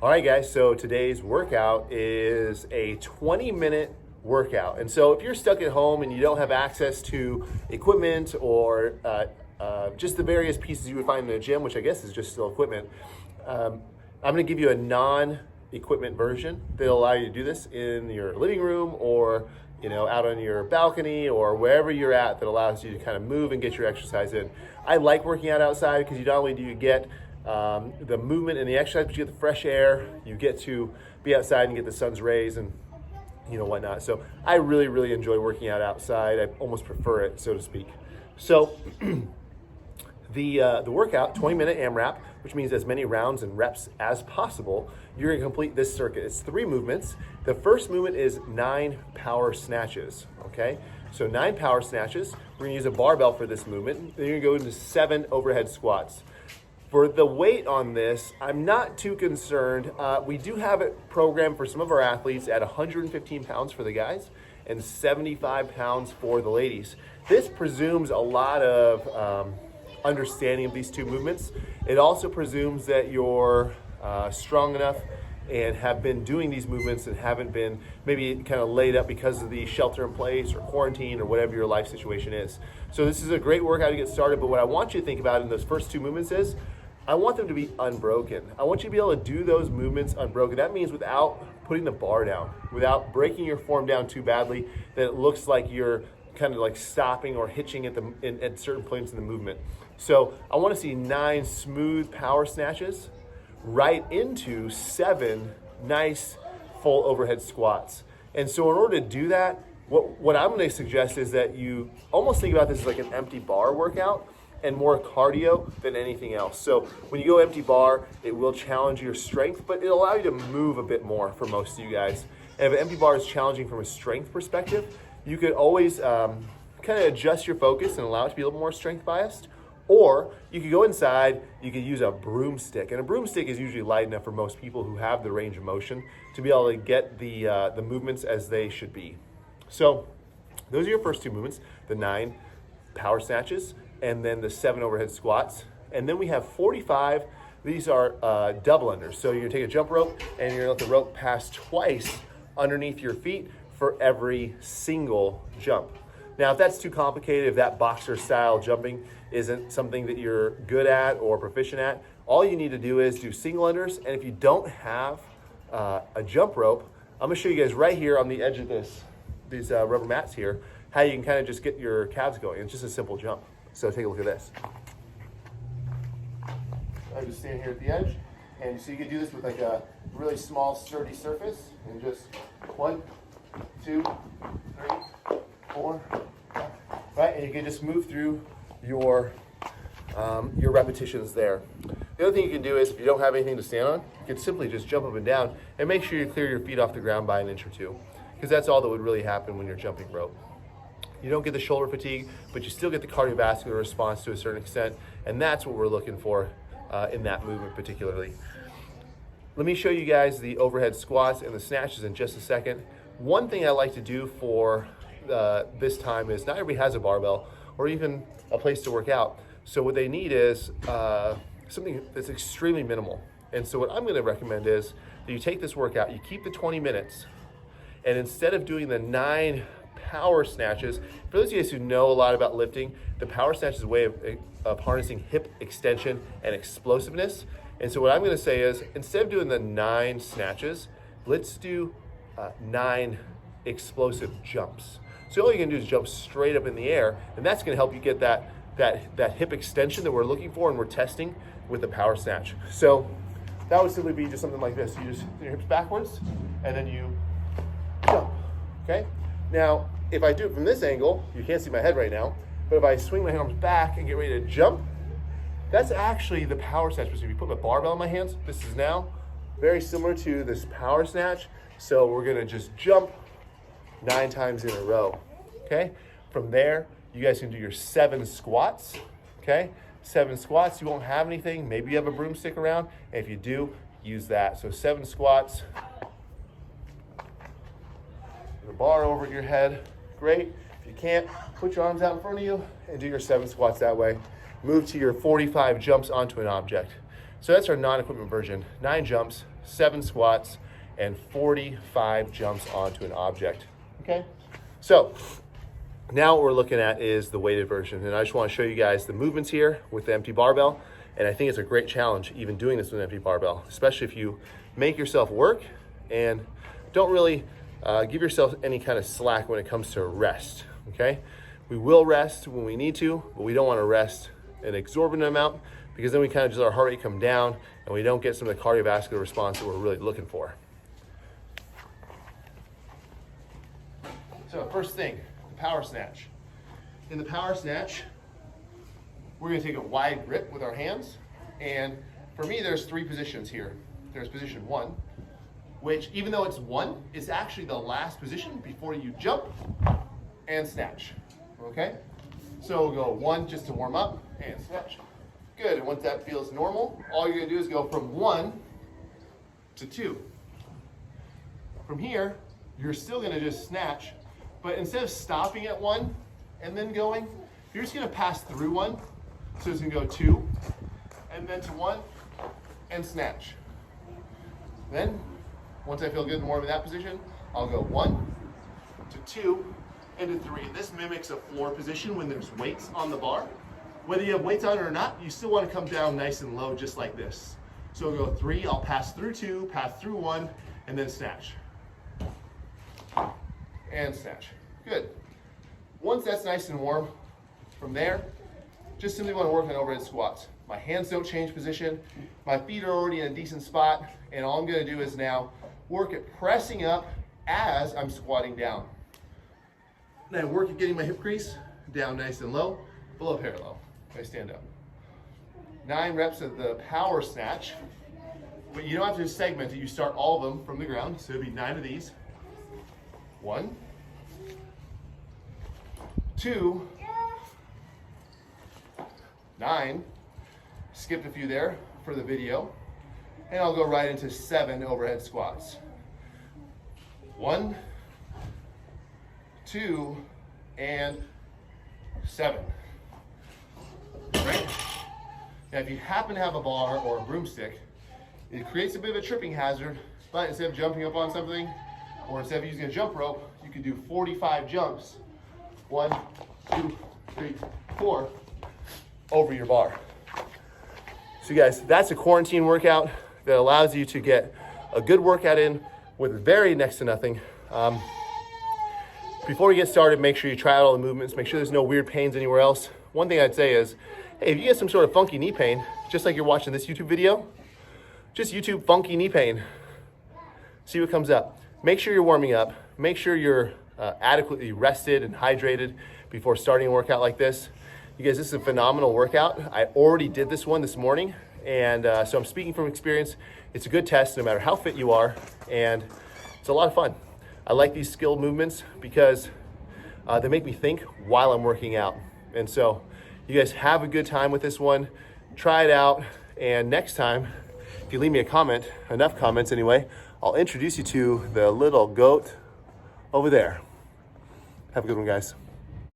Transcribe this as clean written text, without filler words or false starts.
All right, guys, so today's workout is a 20-minute workout. And so if you're stuck at home and you don't have access to equipment or just the various pieces you would find in a gym, which I guess is just still equipment, I'm gonna give you a non-equipment version that'll allow you to do this in your living room or out on your balcony or wherever you're at, that allows you to kind of move and get your exercise in. I like working out outside because not only do you get the movement and the exercise, but you get the fresh air, you get to be outside and get the sun's rays and whatnot. So I really enjoy working out outside. I almost prefer it, so to speak. So the workout, 20-minute amrap, which means as many rounds and reps as possible. You're gonna complete this circuit. It's 3 movements. The first movement is 9 power snatches, okay? So 9 power snatches. We're gonna use a barbell for this movement. Then you're gonna go into 7 overhead squats. For the weight on this, I'm not too concerned. We do have it programmed for some of our athletes at 115 pounds for the guys and 75 pounds for the ladies. This presumes a lot of understanding of these 2 movements. It also presumes that you're strong enough and have been doing these movements and haven't been maybe kind of laid up because of the shelter in place or quarantine or whatever your life situation is. So this is a great workout to get started, but what I want you to think about in those first 2 movements is I want them to be unbroken. I want you to be able to do those movements unbroken. That means without putting the bar down, without breaking your form down too badly that it looks like you're kind of like stopping or hitching at certain points in the movement. So I want to see 9 smooth power snatches right into 7 nice full overhead squats. And so in order to do that, what I'm going to suggest is that you almost think about this as like an empty bar workout and more cardio than anything else. So when you go empty bar, it will challenge your strength, but it'll allow you to move a bit more for most of you guys. And if an empty bar is challenging from a strength perspective, you could always kind of adjust your focus and allow it to be a little more strength biased. Or you could go inside, you could use a broomstick. And a broomstick is usually light enough for most people who have the range of motion to be able to get the movements as they should be. So those are your first 2 movements, the 9 power snatches, and then the 7 overhead squats. And then we have 45, these are double unders. So you're gonna take a jump rope and you're gonna let the rope pass twice underneath your feet for every single jump. Now, if that's too complicated, if that boxer style jumping isn't something that you're good at or proficient at, all you need to do is do single unders. And if you don't have a jump rope, I'm gonna show you guys right here on the edge of these rubber mats here, how you can kind of just get your calves going. It's just a simple jump. So take a look at this. I just stand here at the edge, and so you can do this with like a really small, sturdy surface, and just 1, 2, 3, 4, right? And you can just move through your repetitions there. The other thing you can do is, if you don't have anything to stand on, you can simply just jump up and down, and make sure you clear your feet off the ground by 1 inch or 2, because that's all that would really happen when you're jumping rope. You don't get the shoulder fatigue, but you still get the cardiovascular response to a certain extent, and that's what we're looking for in that movement particularly. Let me show you guys the overhead squats and the snatches in just a second. One thing I like to do for this time is, not everybody has a barbell or even a place to work out. So what they need is something that's extremely minimal. And so what I'm gonna recommend is that you take this workout, you keep the 20 minutes, and instead of doing the 9 power snatches, for those of you guys who know a lot about lifting, the power snatch is a way of harnessing hip extension and explosiveness. And so what I'm gonna say is, instead of doing the 9 snatches, let's do 9 explosive jumps. So all you can do is jump straight up in the air, and that's gonna help you get that hip extension that we're looking for and we're testing with the power snatch. So that would simply be just something like this. You just turn your hips backwards, and then you jump, okay? Now, if I do it from this angle, you can't see my head right now, but if I swing my arms back and get ready to jump, that's actually the power snatch. So if you put my barbell in my hands, this is now very similar to this power snatch. So we're gonna just jump 9 times in a row, okay? From there, you guys can do your 7 squats, okay? 7 squats, you won't have anything. Maybe you have a broomstick around, and if you do, use that. So 7 squats. The bar over your head, great. If you can't, put your arms out in front of you and do your 7 squats that way. Move to your 45 jumps onto an object. So that's our non-equipment version. 9 jumps, 7 squats, and 45 jumps onto an object. Okay, so now what we're looking at is the weighted version, and I just want to show you guys the movements here with the empty barbell. And I think it's a great challenge even doing this with an empty barbell, especially if you make yourself work and don't really give yourself any kind of slack when it comes to rest. Okay, we will rest when we need to, but we don't want to rest an exorbitant amount, because then we kind of just, our heart rate come down and we don't get some of the cardiovascular response that we're really looking for. So first thing, the power snatch. In the power snatch, we're gonna take a wide grip with our hands. And for me, there's 3 positions here. There's position 1, which even though it's 1, it's actually the last position before you jump and snatch, okay? So we'll go 1 just to warm up and snatch. Good, and once that feels normal, all you're gonna do is go from 1 to 2. From here, you're still gonna just snatch, but instead of stopping at 1 and then going, you're just gonna pass through 1. So it's gonna go 2, and then to 1, and snatch. Then, once I feel good and warm in that position, I'll go 1 to 2, and to 3. This mimics a floor position when there's weights on the bar. Whether you have weights on it or not, you still want to come down nice and low, just like this. So we'll go 3, I'll pass through 2, pass through 1, and then snatch. And snatch. Good. Once that's nice and warm, from there, just simply want to work on overhead squats. My hands don't change position, my feet are already in a decent spot, and all I'm going to do is now work at pressing up as I'm squatting down. Then work at getting my hip crease down nice and low, below parallel. I stand up. 9 reps of the power snatch. But you don't have to segment it, you start all of them from the ground, so it'll be 9 of these. 1, 2, 9, skipped a few there for the video, and I'll go right into 7 overhead squats. 1, 2, and 7. Right? Now if you happen to have a bar or a broomstick, it creates a bit of a tripping hazard, but instead of jumping up on something, or instead of using a jump rope, you can do 45 jumps. 1, 2, 3, 4, over your bar. So guys, that's a quarantine workout that allows you to get a good workout in with very next to nothing. Before you get started, make sure you try out all the movements, make sure there's no weird pains anywhere else. One thing I'd say is, hey, if you get some sort of funky knee pain, just like you're watching this YouTube video, just YouTube funky knee pain. See what comes up. Make sure you're warming up. Make sure you're adequately rested and hydrated before starting a workout like this. You guys, this is a phenomenal workout. I already did this one this morning, and so I'm speaking from experience. It's a good test no matter how fit you are, and it's a lot of fun. I like these skill movements because they make me think while I'm working out. And so you guys have a good time with this one. Try it out, and next time, if you leave me a comment, enough comments anyway, I'll introduce you to the little goat over there. Have a good one, guys.